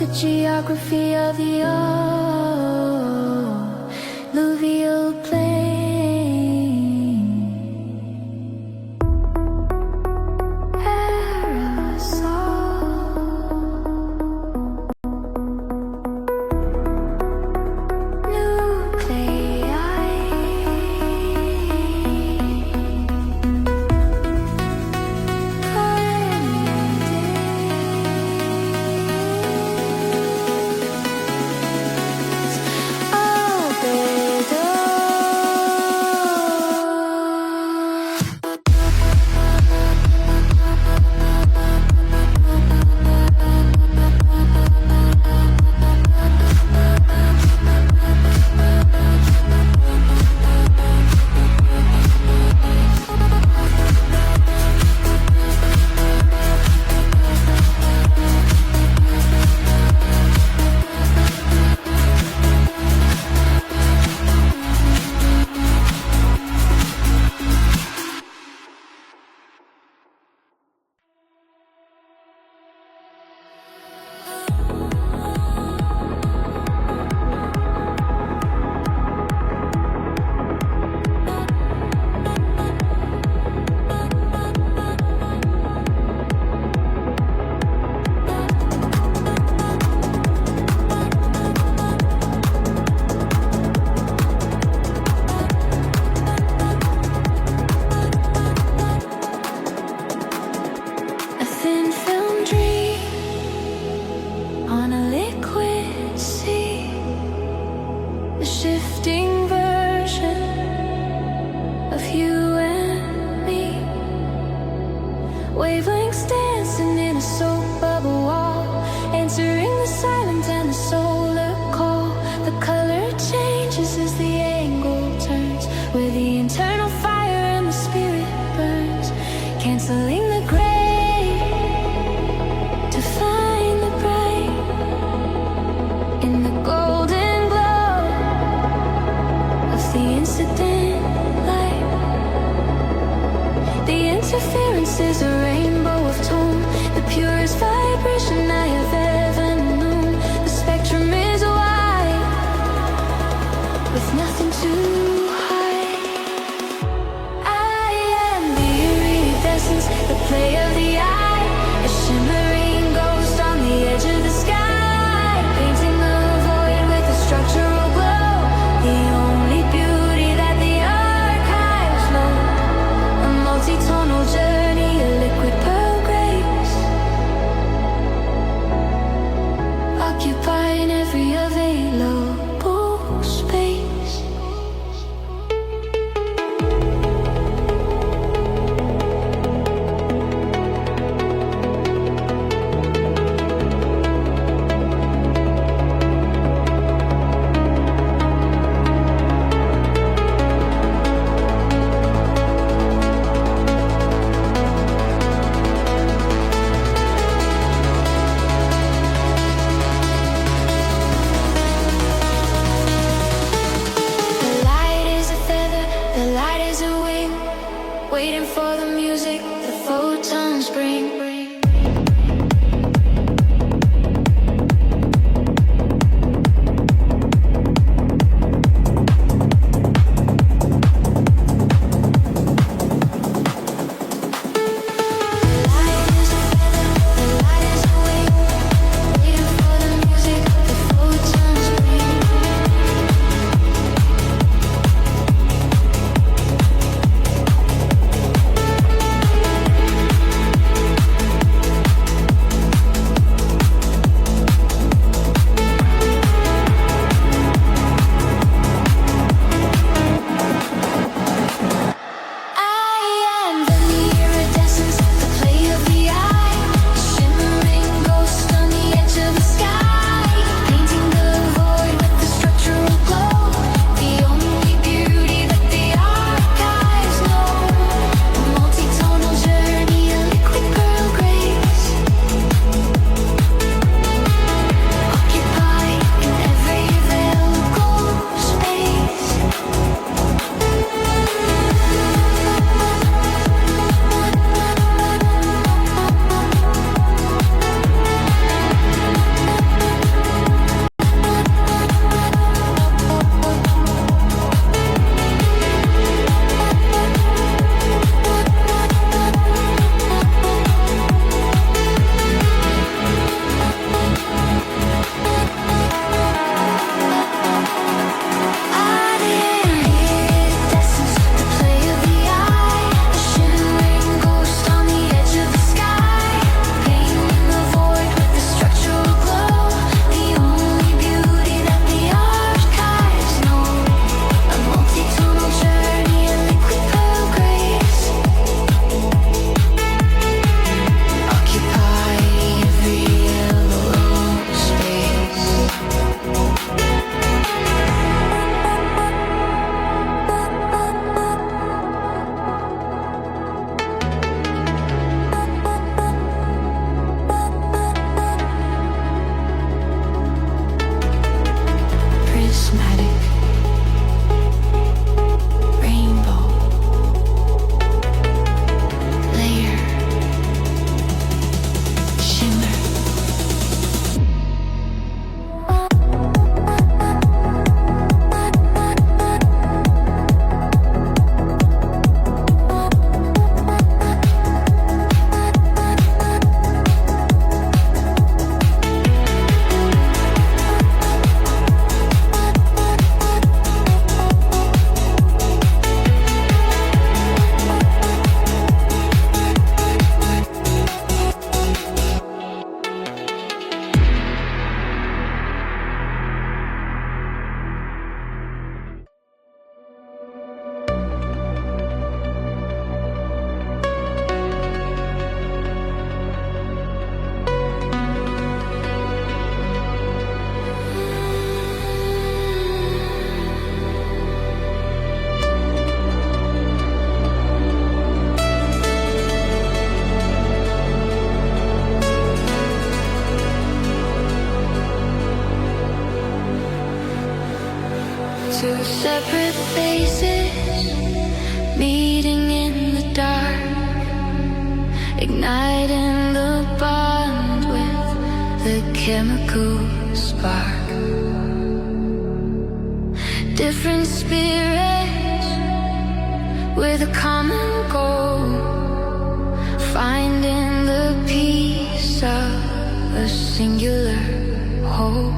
the geography of the alluvial plain. Aerosol. Wavelengths dancing in a soap bubble wall, entering the silence and the solar call. The color changes as the angle turns, where the internal fire and the spirit burns, canceling the gray to find the bright in the golden glow of the incident light. The interference is a rainbow of tone, the purest vibration I have ever known. The spectrum is wide, with nothing to hide. I am the iridescence, the play of the eye, a shimmering ghost on the edge of the sky, painting the void with a structural glow, the only beauty that the archives know. A multi-tonal journey, a faces meeting in the dark, igniting the bond with the chemical spark. Different spirits with a common goal, finding the peace of a singular whole.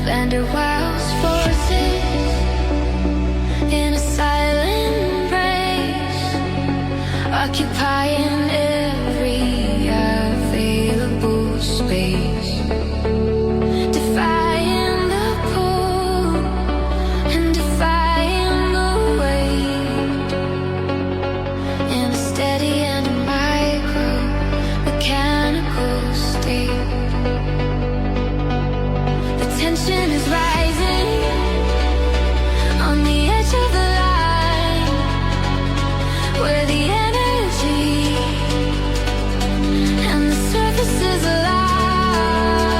Vander Waals forces in a silent race, occupying every available space, defying the pull and defying the weight, in a steady and a micro mechanical state. The tension is rising on the edge of the line, where the energy and the surface is aligned.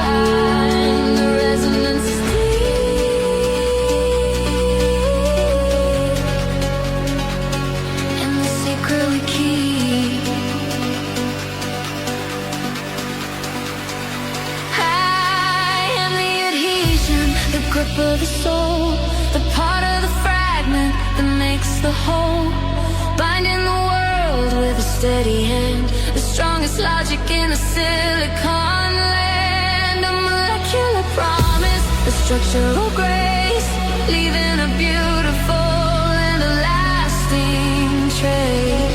The resonance is deep, and the secret we keep. I am the adhesion, the grip of the soul, the part of the fragment that makes the whole, binding the world with a steady hand, the strongest logic in a silicon land, a molecular promise, a structural grace, leaving a beautiful and a lasting trace.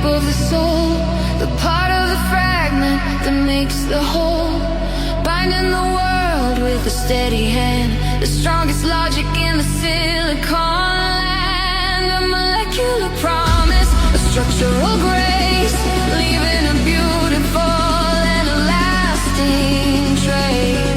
Of the soul, the part of the fragment that makes the whole, binding the world with a steady hand, the strongest logic in the silicon land, a molecular promise, a structural grace, leaving a beautiful and a lasting trace.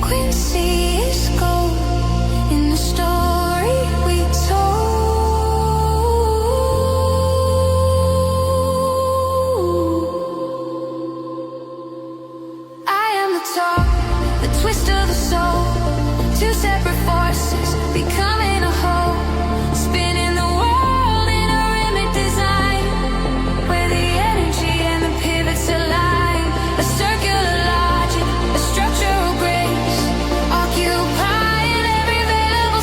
frequency is gold in the story we told. I am the talk, the twist of the soul, two separate forces becoming a whole, spinning the world in a rhythmic design, where the energy and the pivots align, a circular logic, a structural grace, occupying every available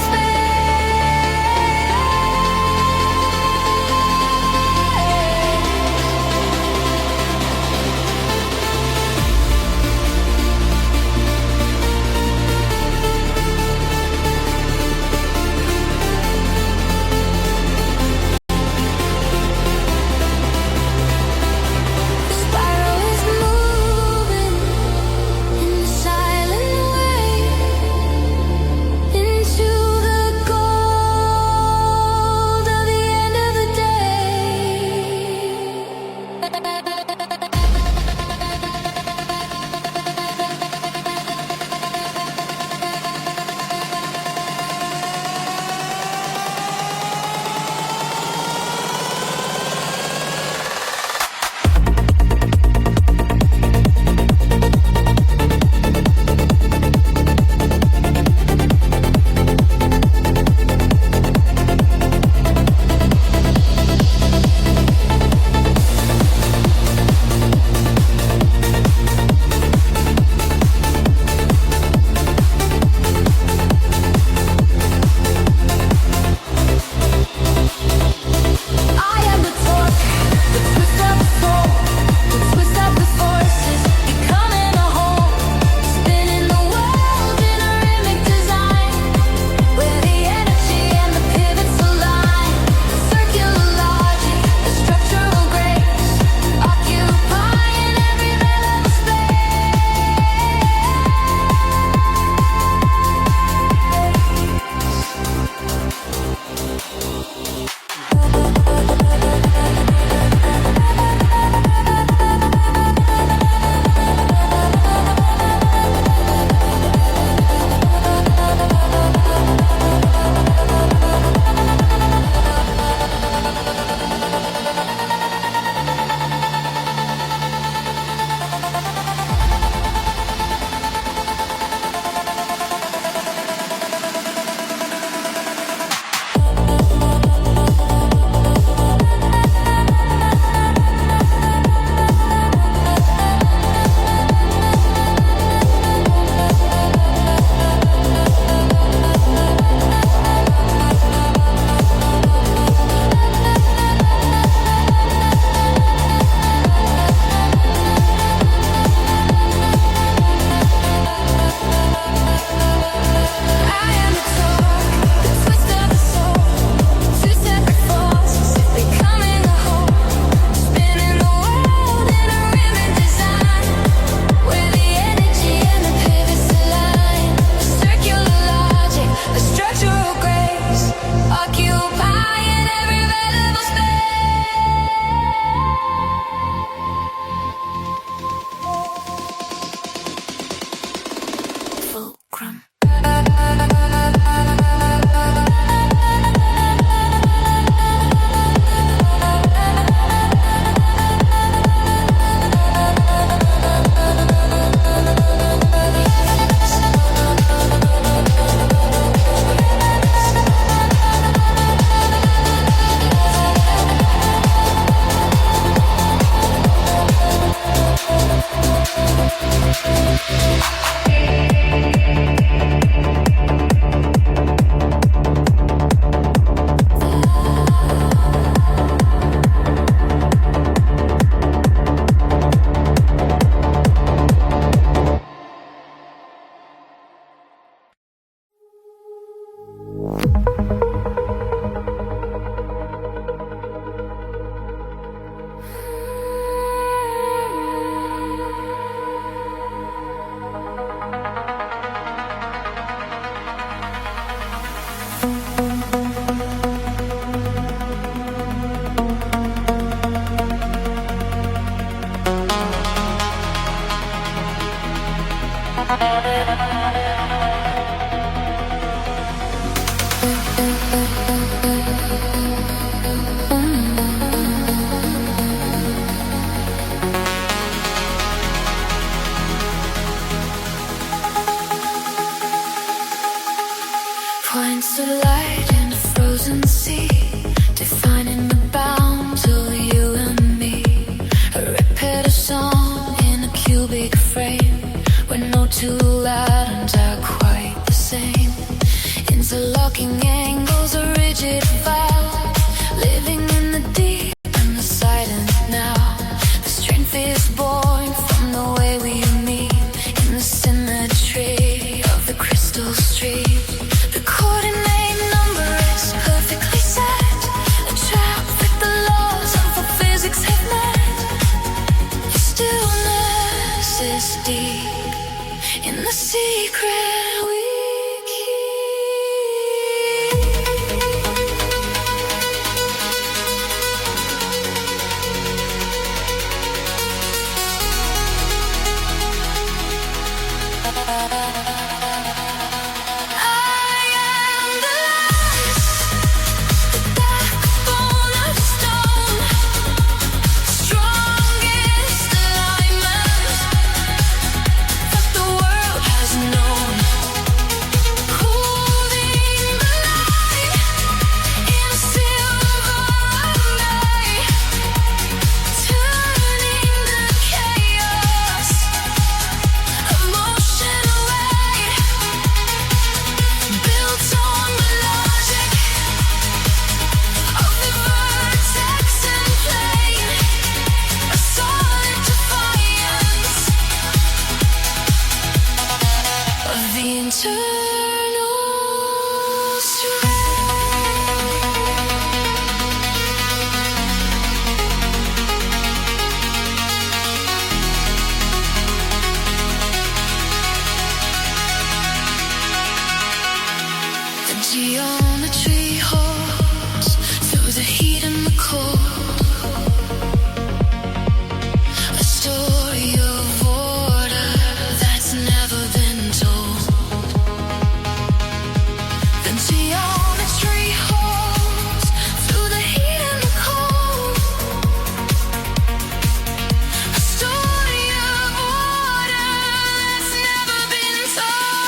Points of light in a frozen sea, defining the bounds of you and me. A repetitive song in a cubic frame, where no two atoms are quite the same. Interlocking angles, a rigid vow, living in the deep and the silent now. The strength is born from the way we meet, in the symmetry of the crystal street. The coordinate number is perfectly set, a trap that the laws of physics have met. The stillness is deep in the secret we geometry holds through the heat and the cold, a story of order that's never been told. The geometry holds through the heat and the cold, a story of order that's never been told.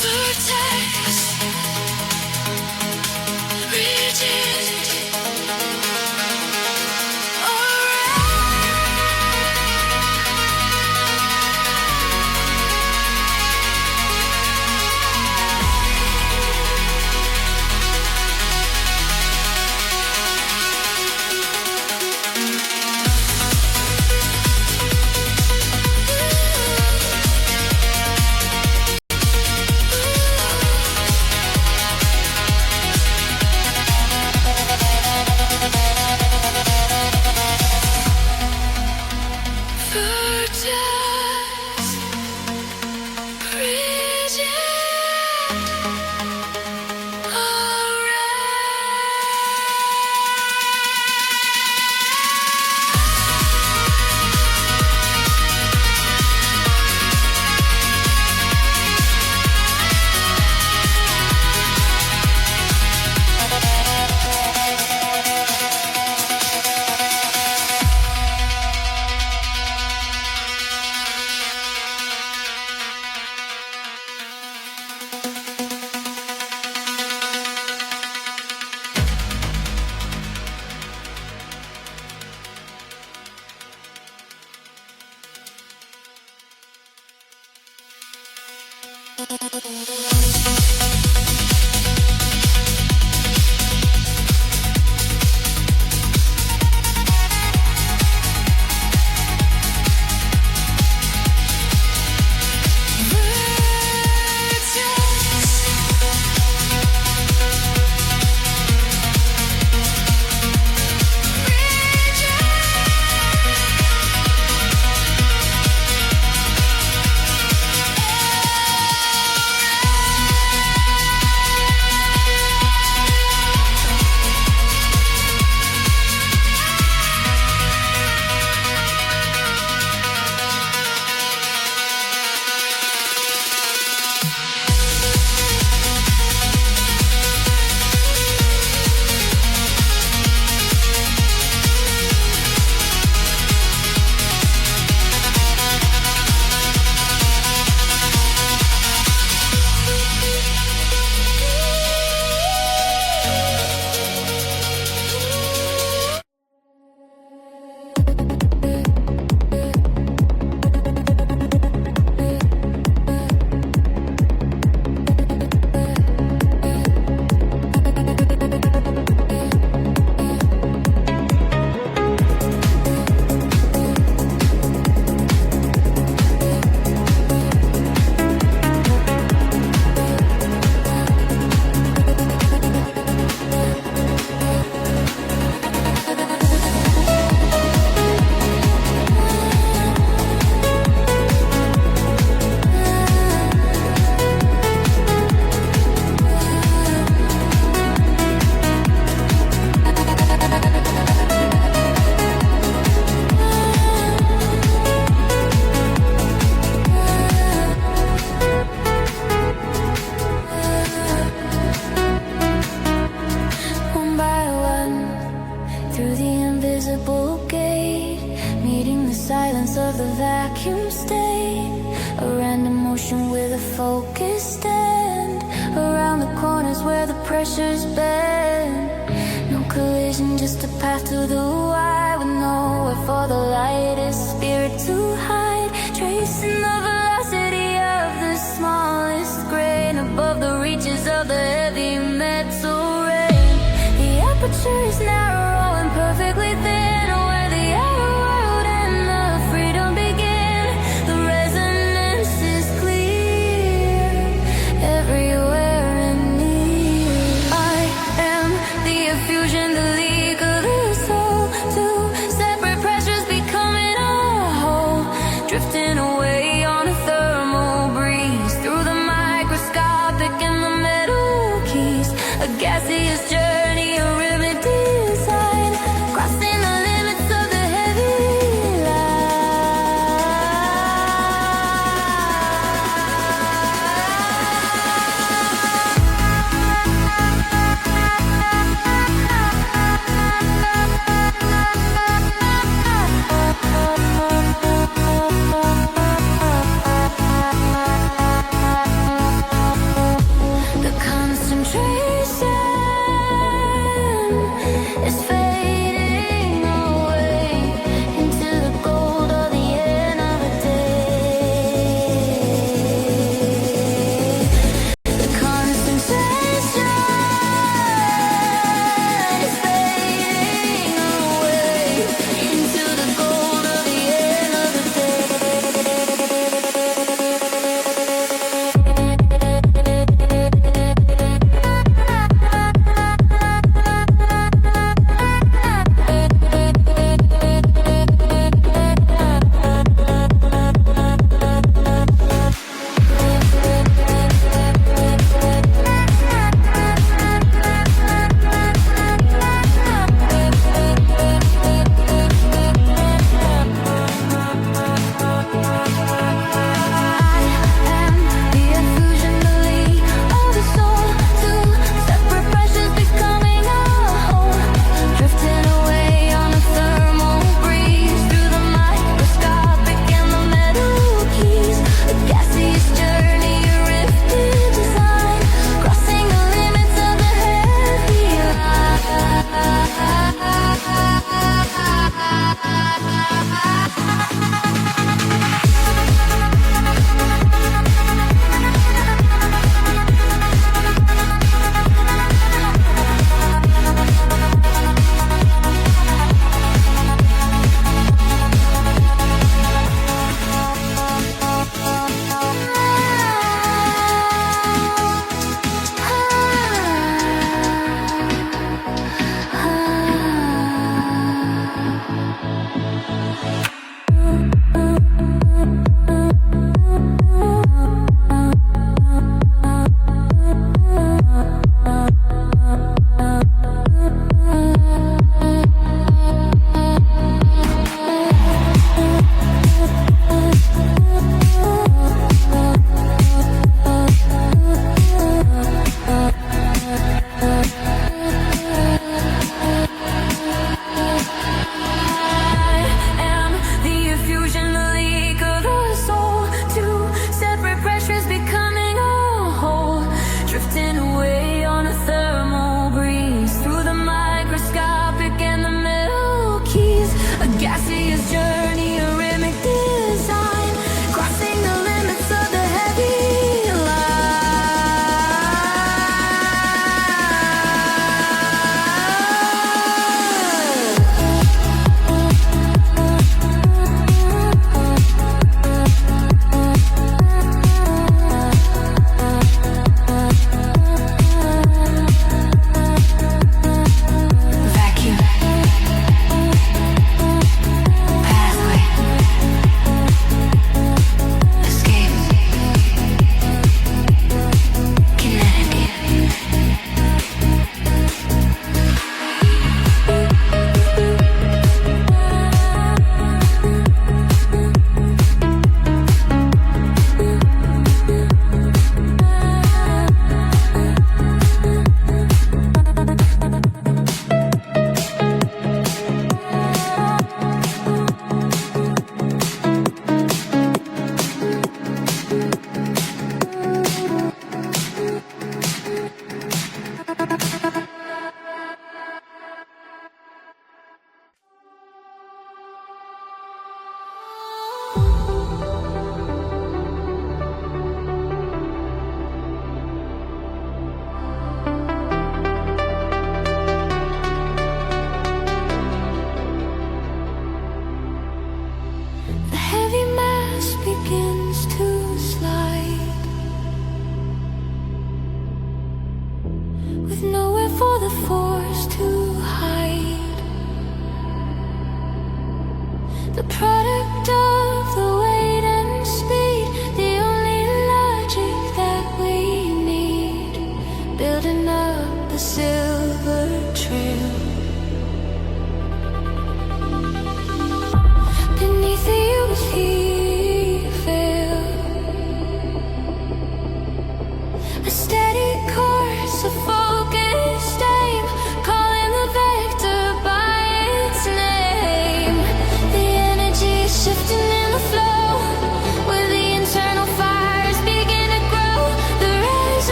Vertex, rigid.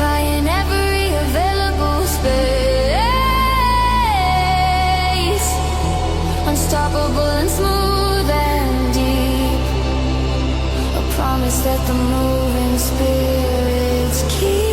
occupying every available space, unstoppable and smooth and deep, a promise that the moving spirits keep.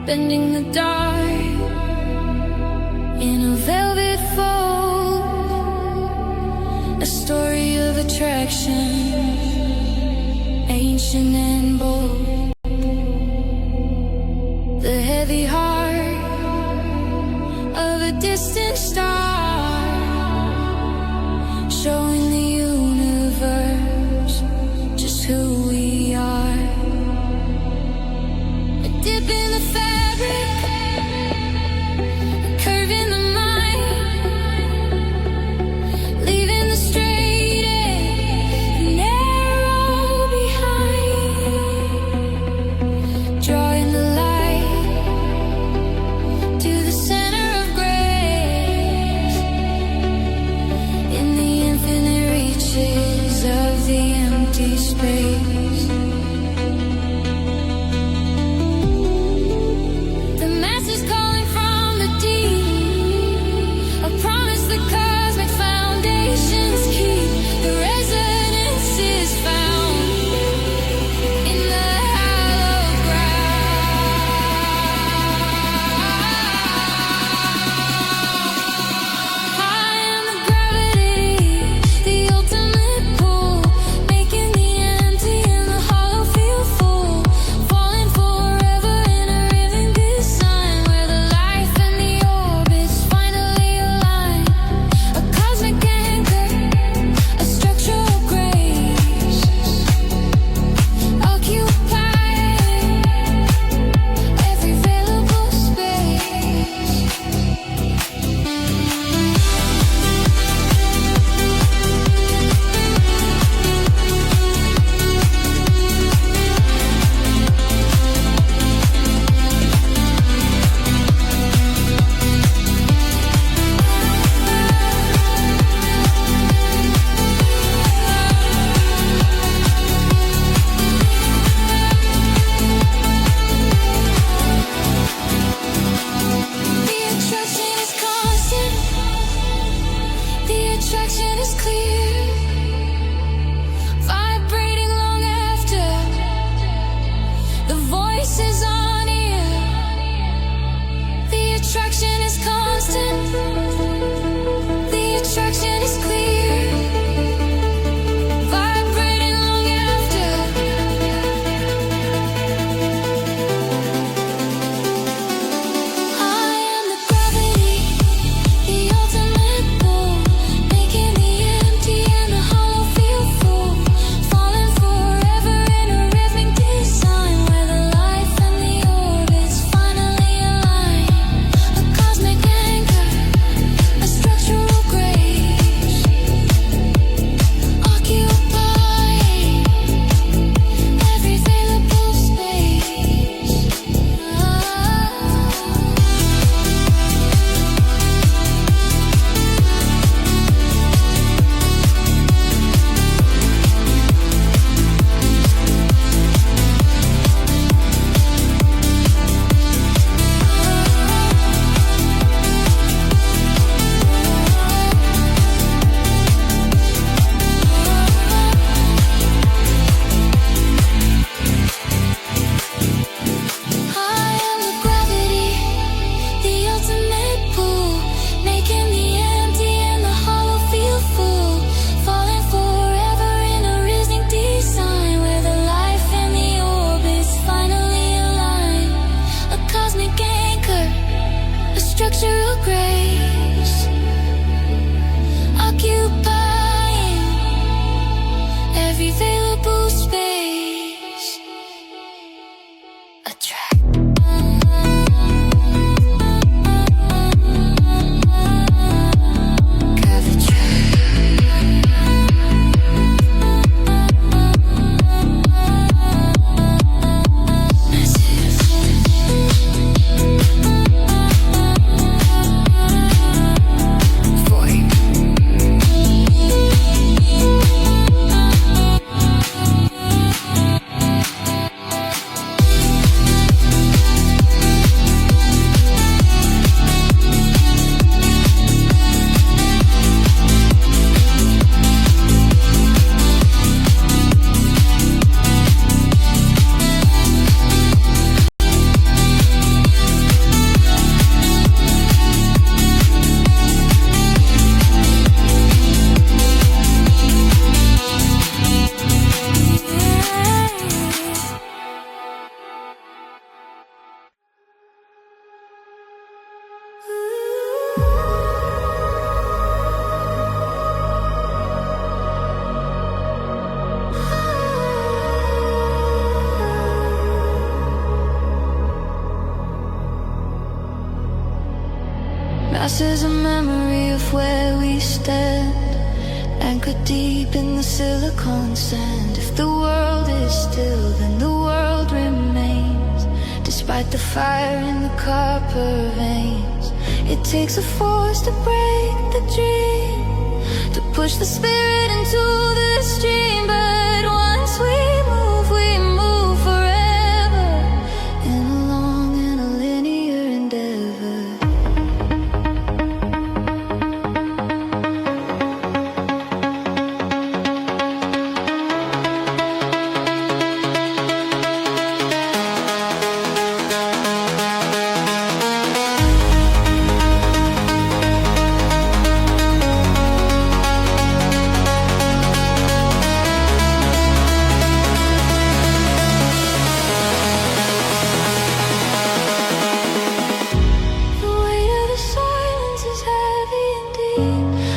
bending the dark in a velvet fold, a story of attraction, ancient and bold. The heavy heart of a distant star, showing the universe just who we are. A dip in the fabric, a curve in the mind, leaving the straight and narrow behind, drawing the line. structural grace, occupying every available space. A track. Past is a memory of where we stand, anchored deep in the silicon sand. If the world is still, then the world remains, despite the fire in the copper veins. It takes a force to break the dream, to push the spirit into the stream. But once we move forever, in a long and a linear endeavor.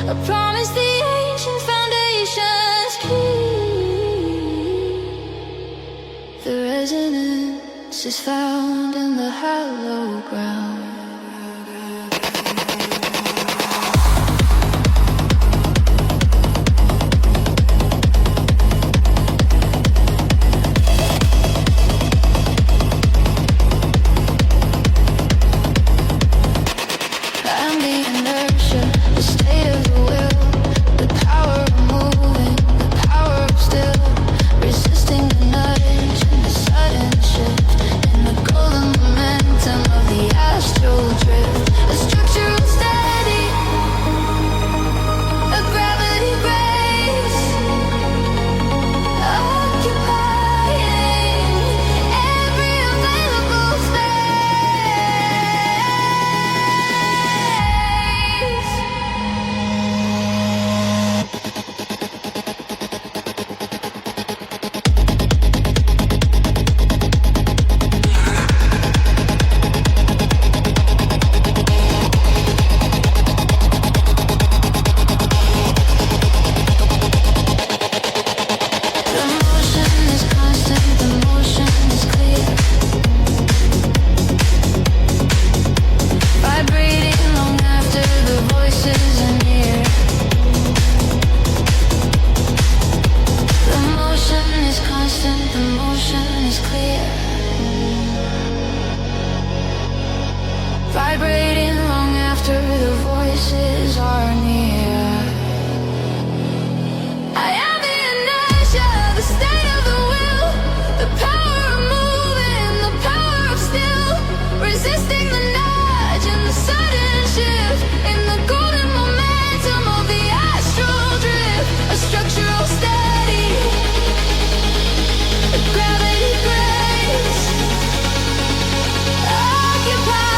A promise the ancient foundations keep. The resonance is found in the hollow ground. Vibrating long after the voices are near. I am the inertia, the state of the will, the power of moving, the power of still, resisting the nudge and the sudden shift in the golden momentum of the astral drift. A structural steady, a gravity grace, occupying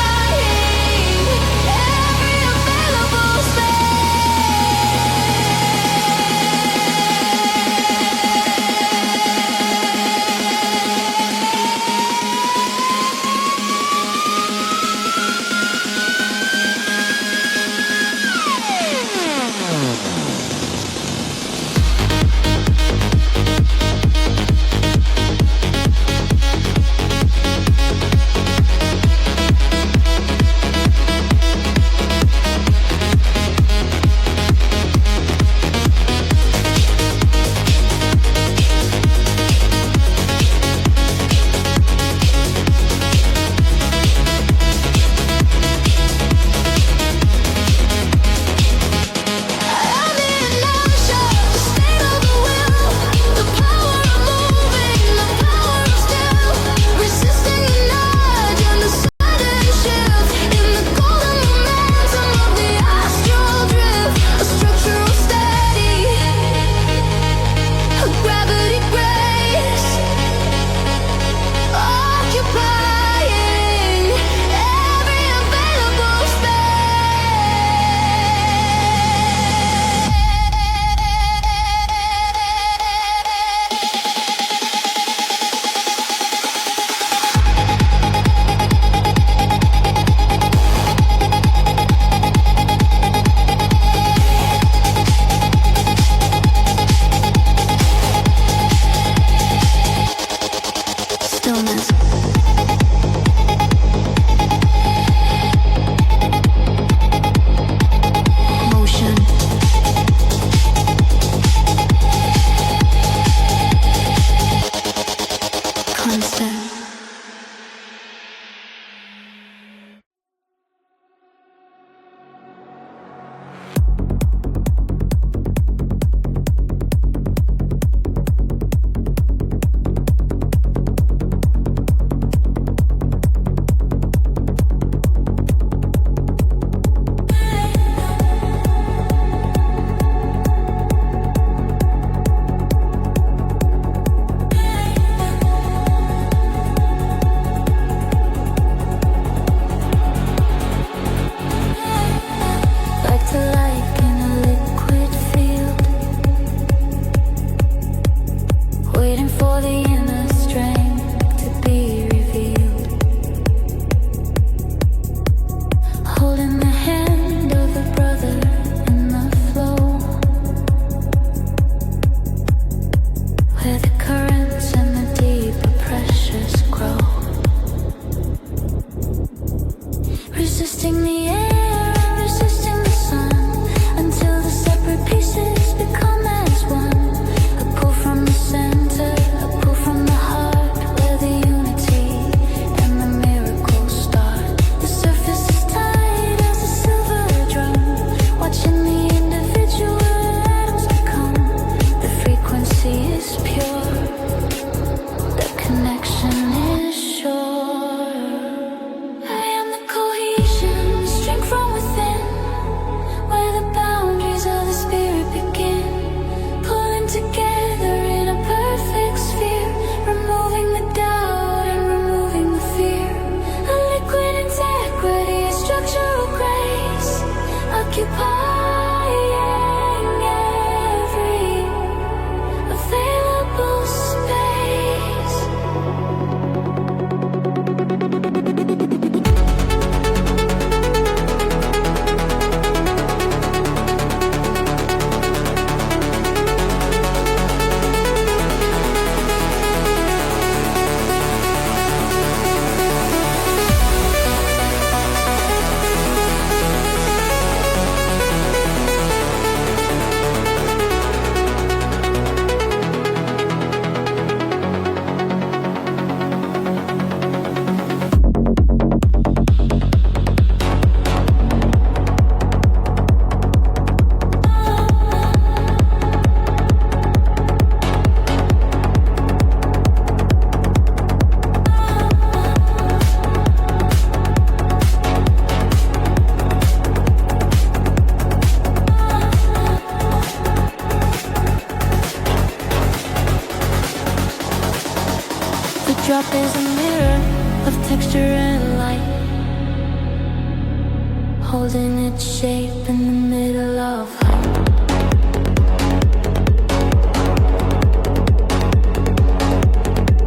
holding its shape in the middle of height.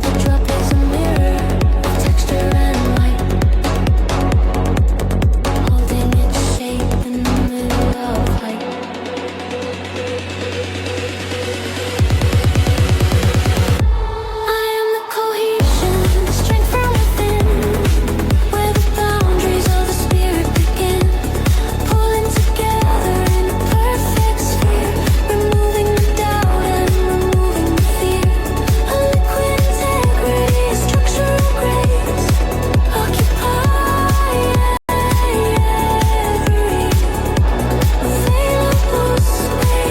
The drop is a mirror of texture and light, holding its shape in the middle of height. I am the cohesion, the strength from within, where the boundaries of the spirit begin, pulling together in a perfect sphere, removing the doubt and removing the fear. A liquid integrity, a structural grace, occupy every available space.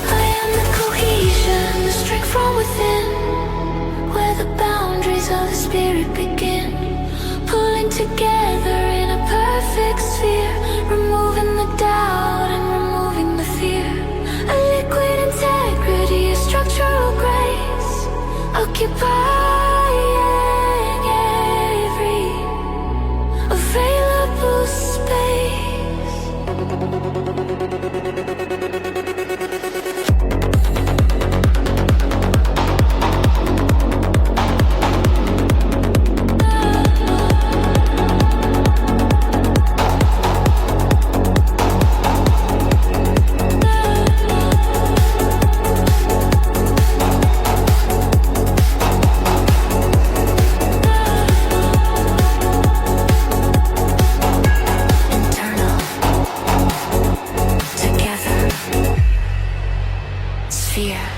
I am the cohesion, the strength from within, where the boundaries of the spirit begin, pulling together in a perfect sphere, removing the doubt and removing the fear. A liquid integrity, a structural grace, occupying every available space. Internal, together, sphere,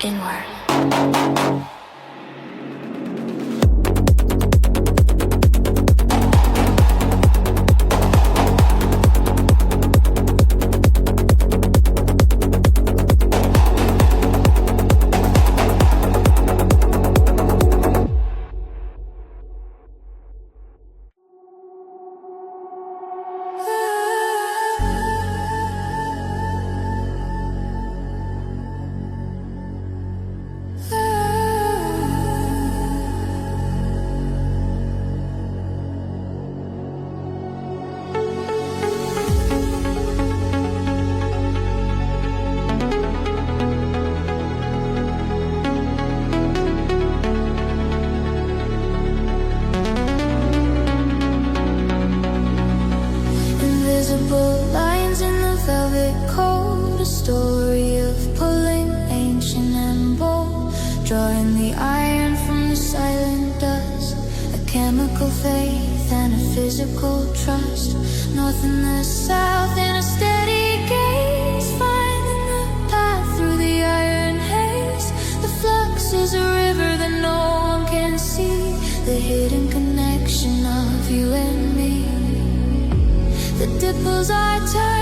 inward. Invisible lines in the velvet coat, a story of pulling ancient and bold, drawing the iron from the silent dust, a chemical faith and a physical trust, north and the south in a steady gaze, finding the path through the iron haze. The flux is a river that no one can see, the hidden connection of you and me. The dimples are turned